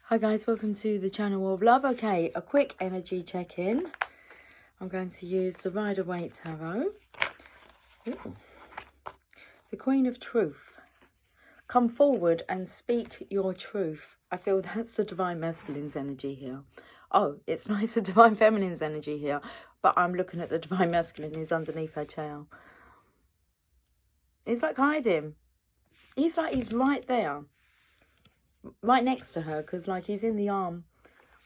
Hi guys, welcome to the channel of love. Okay, a quick energy check-in. I'm going to use the Rider-Waite Tarot. Ooh. The Queen of Truth. Come forward and speak your truth. I feel that's the Divine Masculine's energy here. Oh, it's nice, the Divine Feminine's energy here. But I'm looking at the Divine Masculine who's underneath her chair. He's like hiding. He's right there. Right next to her, because like he's in the arm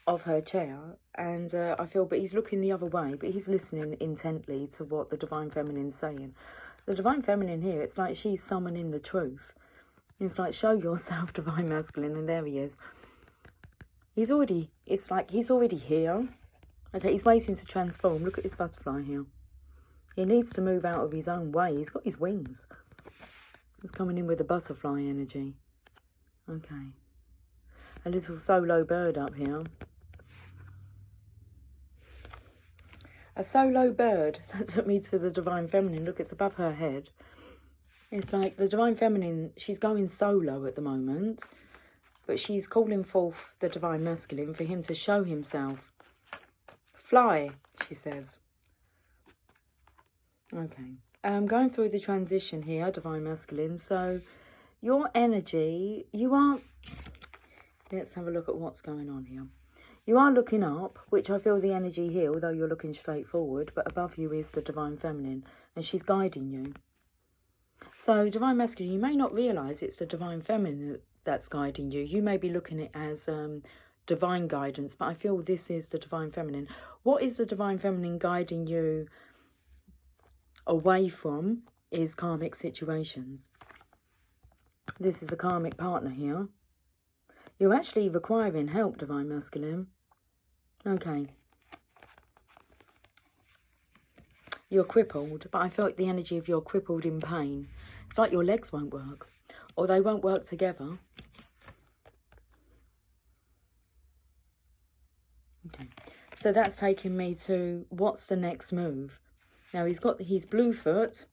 of her chair, and I feel, but he's looking the other way, but he's listening intently to what the Divine Feminine's saying. The Divine Feminine here, it's like she's summoning the truth. It's like, show yourself, Divine Masculine, and there he is. It's like he's already here. Okay, he's waiting to transform. Look at this butterfly here. He needs to move out of his own way. He's got his wings. He's coming in with the butterfly energy. Okay. A little solo bird up here. A solo bird. That took me to the Divine Feminine. Look, it's above her head. It's like the Divine Feminine, she's going solo at the moment. But she's calling forth the Divine Masculine for him to show himself. Fly, she says. Okay. I'm going through the transition here, Divine Masculine. So, your energy, you are... Let's have a look at what's going on here. You are looking up, which I feel the energy here, although you're looking straight forward, but above you is the Divine Feminine, and she's guiding you. So, Divine Masculine, you may not realise it's the Divine Feminine that's guiding you. You may be looking at it as divine guidance, but I feel this is the Divine Feminine. What is the Divine Feminine guiding you away from is karmic situations. This is a karmic partner here. You're actually requiring help, Divine Masculine. Okay. You're crippled, but I felt the energy of you're crippled in pain. It's like your legs won't work, or they won't work together. Okay. So that's taking me to what's the next move. Now he's got his blue foot,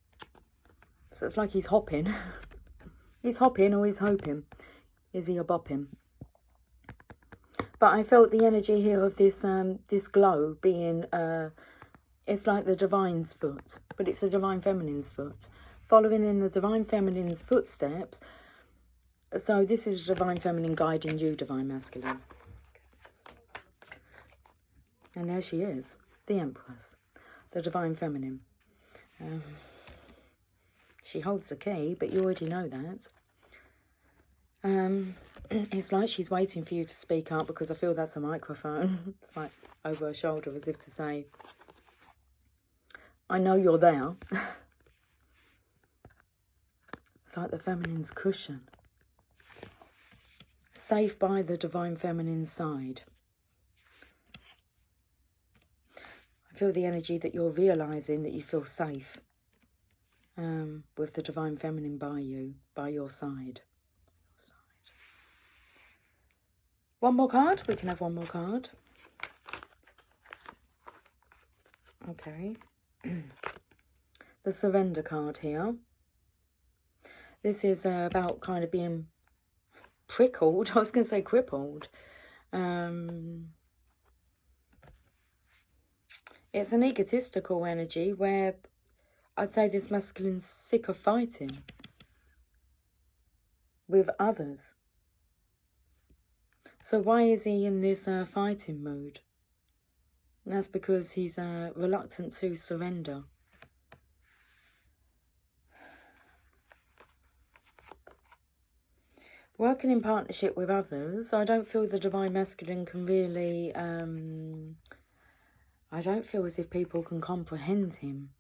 so it's like he's hopping. He's hopping or he's hoping. Is he a bopping? But I felt the energy here of this this glow being, it's like the Divine's foot, but it's the Divine Feminine's foot. Following in the Divine Feminine's footsteps. So this is Divine Feminine guiding you, Divine Masculine. And there she is, the Empress, the Divine Feminine. She holds the key, but you already know that. It's like she's waiting for you to speak up, because I feel that's a microphone. It's like over her shoulder, as if to say, I know you're there. It's like the feminine's cushion. Safe by the Divine Feminine's side. I feel the energy that you're realising that you feel safe with the Divine Feminine by you, by your side. One more card. We can have one more card. Okay. The Surrender card here. This is about kind of being prickled. I was going to say crippled. It's an egotistical energy where I'd say this masculine's sick of fighting with others. So why is he in this fighting mood? And that's because he's reluctant to surrender. Working in partnership with others, I don't feel the Divine Masculine can really... I don't feel as if people can comprehend him.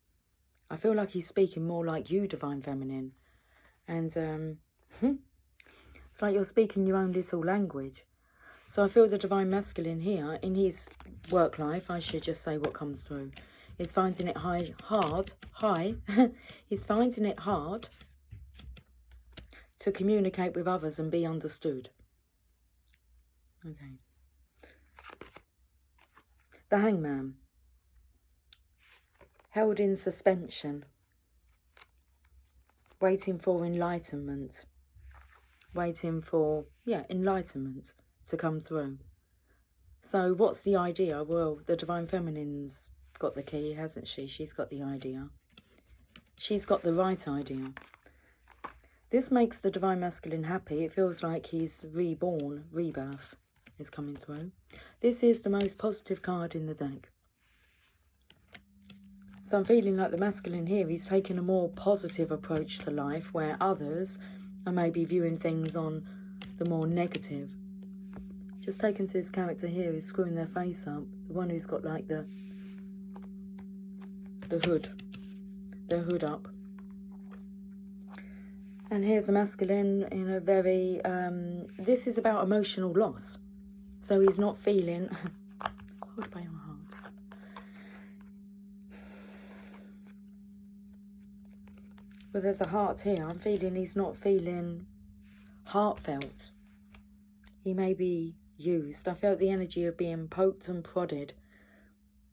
I feel like he's speaking more like you, Divine Feminine. And it's like you're speaking your own little language. So I feel the Divine Masculine here, in his work life, I should just say what comes through, is finding it hard he's finding it hard to communicate with others and be understood. Okay. The Hangman. Held in suspension. Waiting for enlightenment. Waiting for, enlightenment. to come through. So what's the idea? Well, the Divine Feminine's got the key, hasn't she? She's got the idea. She's got the right idea. This makes the Divine Masculine happy. It feels like he's reborn, rebirth is coming through. This is the most positive card in the deck. So I'm feeling like the masculine here, he's taking a more positive approach to life, where others are maybe viewing things on the more negative. Just taken to his character here, who's screwing their face up. The one who's got like the hood up. And here's the masculine in a very, this is about emotional loss. So he's not feeling, hold by your heart. But there's a heart here. I'm feeling he's not feeling heartfelt. He may be used. I felt the energy of being poked and prodded.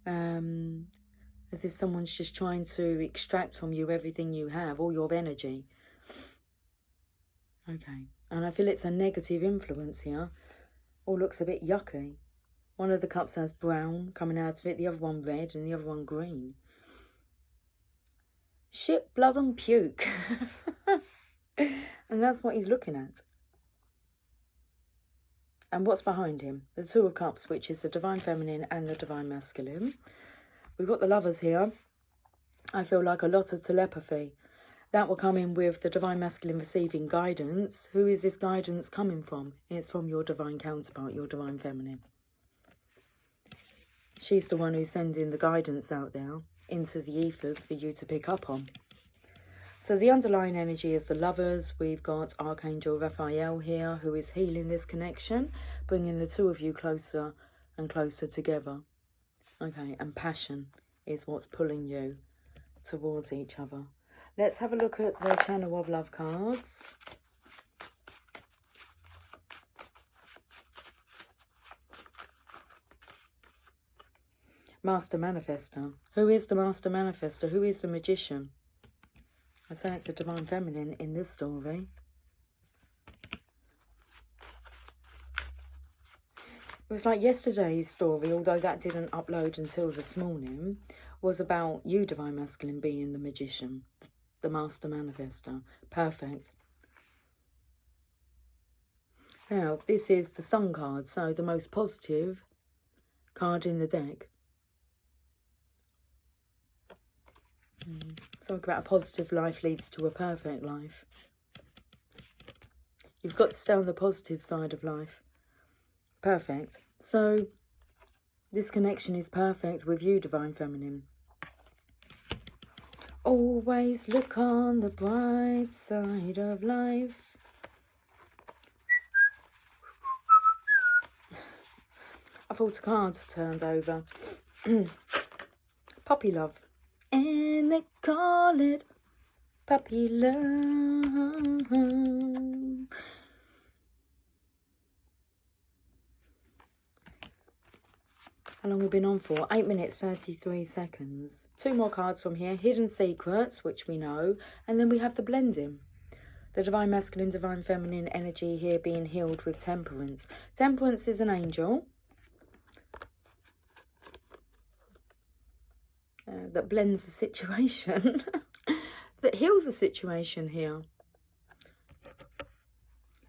As if someone's just trying to extract from you everything you have, all your energy. Okay. And I feel it's a negative influence here. All looks a bit yucky. One of the cups has brown coming out of it, the other one red, and the other one green. Shit, blood and puke. And that's what he's looking at. And what's behind him? The Two of Cups, which is the Divine Feminine and the Divine Masculine. We've got the Lovers here. I feel like a lot of telepathy. That will come in with the Divine Masculine receiving guidance. Who is this guidance coming from? It's from your Divine counterpart, your Divine Feminine. She's the one who's sending the guidance out there into the ethers for you to pick up on. So the underlying energy is the Lovers. We've got Archangel Raphael here, who is healing this connection, bringing the two of you closer and closer together. Okay, and passion is what's pulling you towards each other. Let's have a look at the Channel of Love cards. Master Manifester. Who is the Master Manifester? Who is the Magician? I say it's the Divine Feminine in this story. It was like yesterday's story, although that didn't upload until this morning, was about you, Divine Masculine, being the Magician, the Master Manifester. Perfect. Now, this is the Sun card, so the most positive card in the deck. Something about a positive life leads to a perfect life. You've got to stay on the positive side of life. Perfect. So, this connection is perfect with you, Divine Feminine. Always look on the bright side of life. I thought a card turned over. Puppy love. And they call it puppy love. How long have we been on for? 8 minutes, 33 seconds. Two more cards from here. Hidden Secrets, which we know. And then we have the blending. The Divine Masculine, Divine Feminine energy here being healed with Temperance. Temperance is an angel. That blends the situation, that heals the situation here.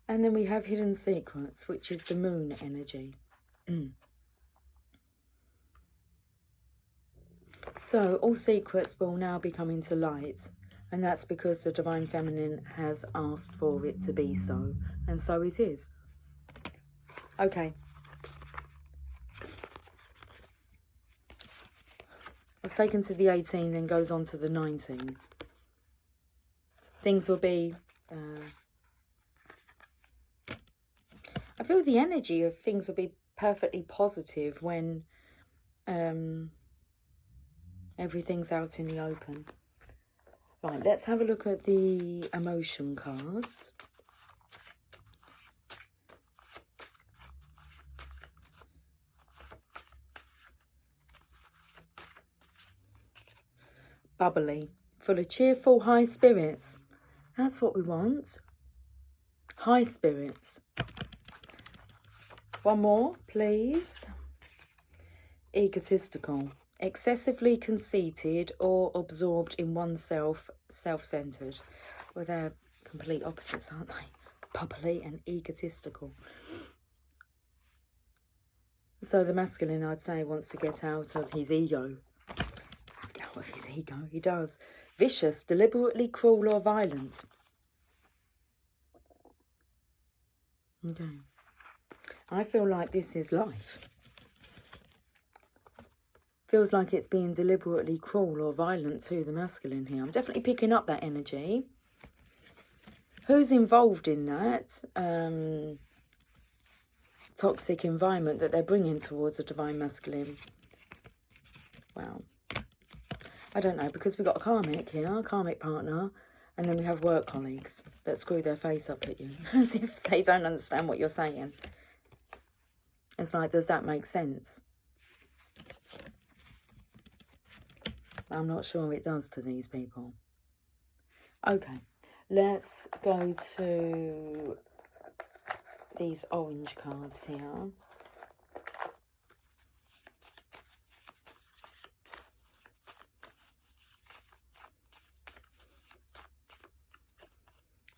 And then we have Hidden Secrets, which is the Moon energy. So all secrets will now be coming to light, and that's because the Divine Feminine has asked for it to be so, and so it is. Okay. It's taken to the 18, then goes on to the 19. Things will be... I feel the energy of things will be perfectly positive when everything's out in the open. Right, let's have a look at the emotion cards. Bubbly, full of cheerful high spirits. That's what we want. High spirits. One more, please. Egotistical. Excessively conceited or absorbed in oneself, self-centered. Well, they're complete opposites, aren't they? Bubbly and egotistical. So the masculine, I'd say, wants to get out of his ego. Let's get out of his ego. He does. Vicious, deliberately cruel or violent. Okay. I feel like this is life. Feels like it's being deliberately cruel or violent to the masculine here. I'm definitely picking up that energy. Who's involved in that toxic environment that they're bringing towards a divine masculine? Well, I don't know, because we've got a karmic here, a karmic partner, and then we have work colleagues that screw their face up at you as if they don't understand what you're saying. It's like, does that make sense? I'm not sure it does to these people. Okay, let's go to these orange cards here.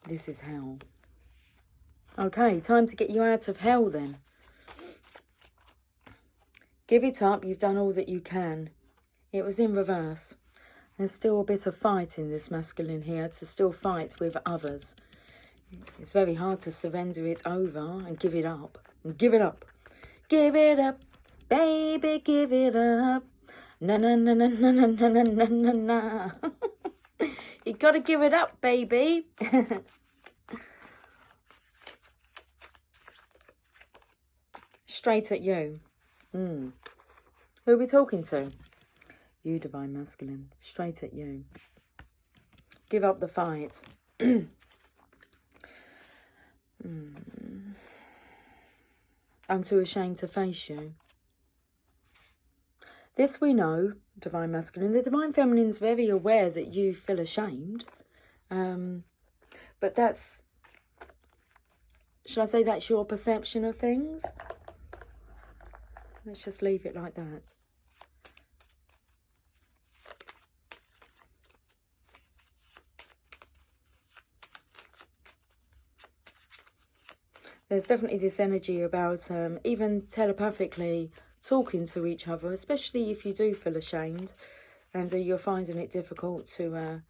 This is hell. Okay, time to get you out of hell then. Give it up, you've done all that you can. It was in reverse. There's still a bit of fight in this masculine here, to still fight with others. It's very hard to surrender it over and give it up. And give it up. Give it up, baby, give it up. Na na na na na na na na na na. You gotta give it up, baby. Straight at you. Who are we talking to? You, divine masculine. Straight at you. Give up the fight. I'm too ashamed to face you. This we know, divine masculine. The divine feminine's very aware that you feel ashamed. But that's, should I say that's your perception of things? Let's just leave it like that. There's definitely this energy about even telepathically talking to each other, especially if you do feel ashamed and you're finding it difficult to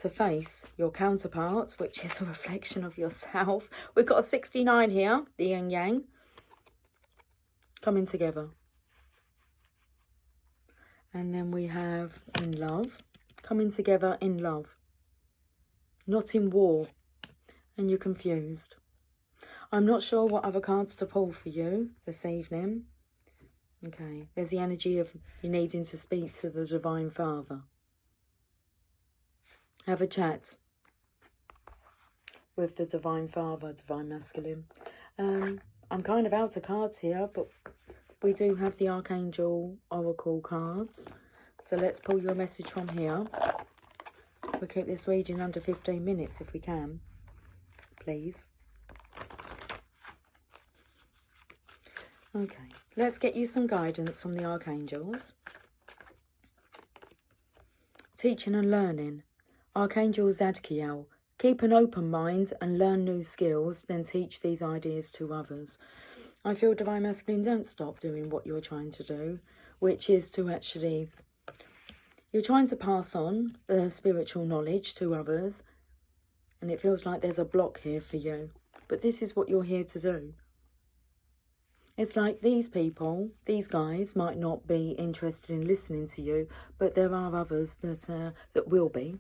face your counterpart, which is a reflection of yourself. We've got a 69 here, the yin yang, coming together. And then we have in love, coming together in love, not in war, and you're confused. I'm not sure what other cards to pull for you this evening. Okay, there's the energy of you needing to speak to the Divine Father. Have a chat with the Divine Father, Divine Masculine. I'm kind of out of cards here, but we do have the Archangel Oracle cards. So let's pull your message from here. We'll keep this reading under 15 minutes if we can, please. Okay, let's get you some guidance from the Archangels. Teaching and learning. Archangel Zadkiel. Keep an open mind and learn new skills, then teach these ideas to others. I feel Divine Masculine, don't stop doing what you're trying to do, which is to actually, you're trying to pass on the spiritual knowledge to others, and it feels like there's a block here for you. But this is what you're here to do. It's like these people, these guys might not be interested in listening to you, but there are others that that will be.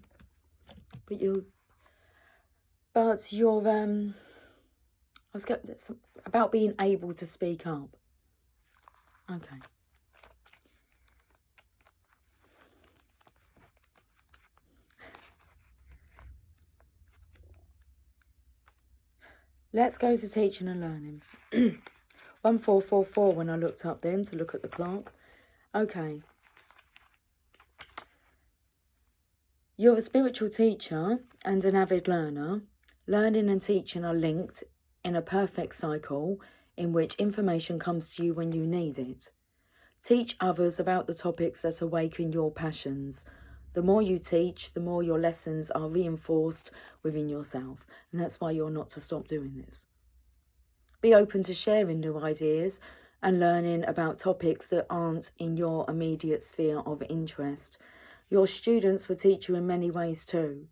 But you're I was getting about being able to speak up. Okay. Let's go to teaching and learning. 1444 when I looked up then to look at the clock. Okay. You're a spiritual teacher and an avid learner. Learning and teaching are linked in a perfect cycle in which information comes to you when you need it. Teach others about the topics that awaken your passions. The more you teach, the more your lessons are reinforced within yourself. And that's why you're not to stop doing this. Be open to sharing new ideas and learning about topics that aren't in your immediate sphere of interest. Your students will teach you in many ways too.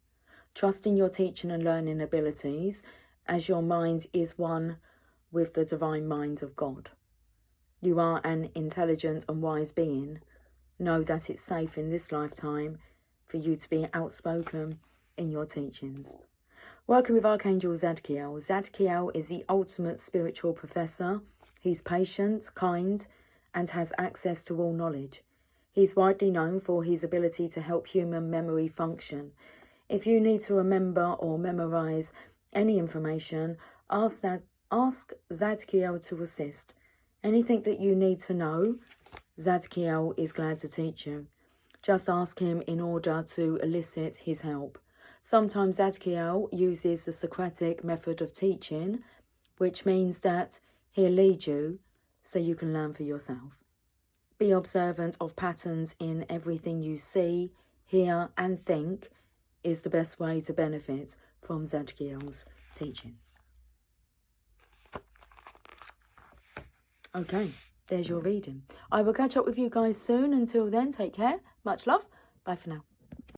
Trust in your teaching and learning abilities, as your mind is one with the divine mind of God. You are an intelligent and wise being. Know that it's safe in this lifetime for you to be outspoken in your teachings. Working with Archangel Zadkiel. Zadkiel is the ultimate spiritual professor. He's patient, kind, and has access to all knowledge. He's widely known for his ability to help human memory function. If you need to remember or memorize any information, ask Zadkiel to assist. Anything that you need to know, Zadkiel is glad to teach you. Just ask him in order to elicit his help. Sometimes Zadkiel uses the Socratic method of teaching, which means that he'll lead you so you can learn for yourself. Be observant of patterns in everything you see, hear, and think is the best way to benefit from Zadkiel's teachings. Okay, there's your reading. I will catch up with you guys soon. Until then, take care. Much love. Bye for now.